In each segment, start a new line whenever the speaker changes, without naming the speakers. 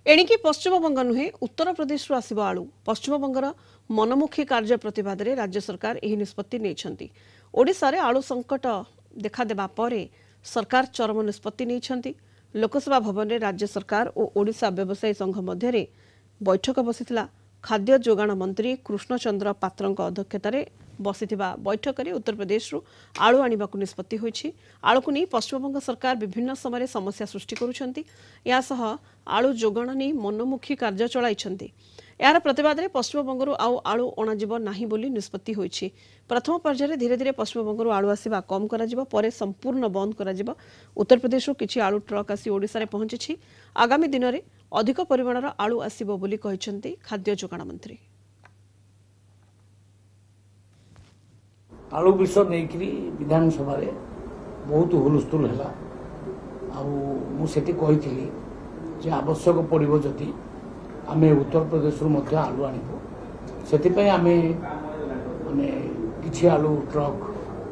एणिकी पश्चिमबंग नुहे उत्तर प्रदेश आसव आलू पश्चिमबंगर मनमुखी कार्य प्रतिवाद में राज्य सरकार यह निष्पत्ति नहीं। ओडिशा रे आलू संकट देखादेवा पर सरकार चरम निष्पत्ति नहीं। लोकसभा भवन में राज्य सरकार और ओडिशा व्यवसायी संघ मध्य बैठक बसिथिला। खाद्य जोगाण मंत्री कृष्णचंद्र पात्रଙ୍କ अध्यक्षतार बसिथिबा बैठक में उत्तर प्रदेश आलू आनिबा निष्पत्ति होईछि। आलू को नहीं पश्चिमबंग सरकार विभिन्न समय समस्या सृष्टि करुछंती। यासह आलू जोगाण नहीं मनमुखी कार्य चलाइछंती। यार प्रतिवाद में पश्चिमबंग आलू अणाजिब नाही बोली निष्पत्ति होईछि। प्रथम पर्यायर धीरे धीरे पश्चिमबंग आलू आसिबा कम कराजिबो, परे संपूर्ण बंद कराजिबो। उत्तर प्रदेश किछि आलू ट्रक आसी ओडिशा रे पहुंचिछि। आगामी दिन में अधिक परिमाणर आलू आसिबो बोली कहिसंती खाद्य जोगाण मंत्री।
आलू विषय नहीं विधानसभा बहुत हुलस्थुल है। मुझे कही आवश्यक पड़ो जदि आम उत्तर प्रदेश आलू आणबू से माने किसी आलू ट्रक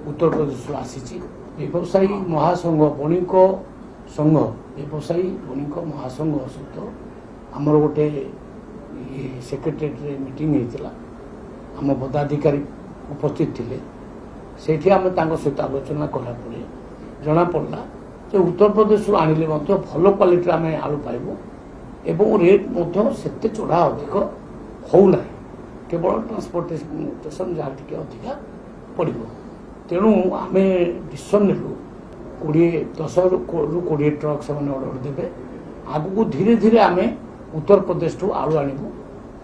उत्तर प्रदेश आसी। व्यवसायी महासंघ बणिक संघ व्यवसायी बणिक महासंघ सहित आमर गोटे सेक्रेटेरिएट मीटिंग होता। आम पदाधिकारी उपस्थित थे। से आम सहित आलोचना कलापर जना पड़ा जो उत्तर प्रदेश आणिले भल क्वालिटी आम आलू पाइबू एवं रेट से चढ़ा अधिक होना केवल ट्रांसपोर्टेशन जहाँ टी अधिका पड़। तेणु आम डिसीजन नेलु 10 ରୁ 20 ट्रक से ऑर्डर देवे। आगू धीरे धीरे आम उत्तर प्रदेश आलू आणबू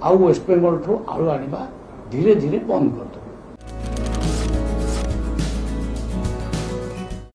आउ वेस्ट बेंगल आलू आनिबा धीरे धीरे बंद कर।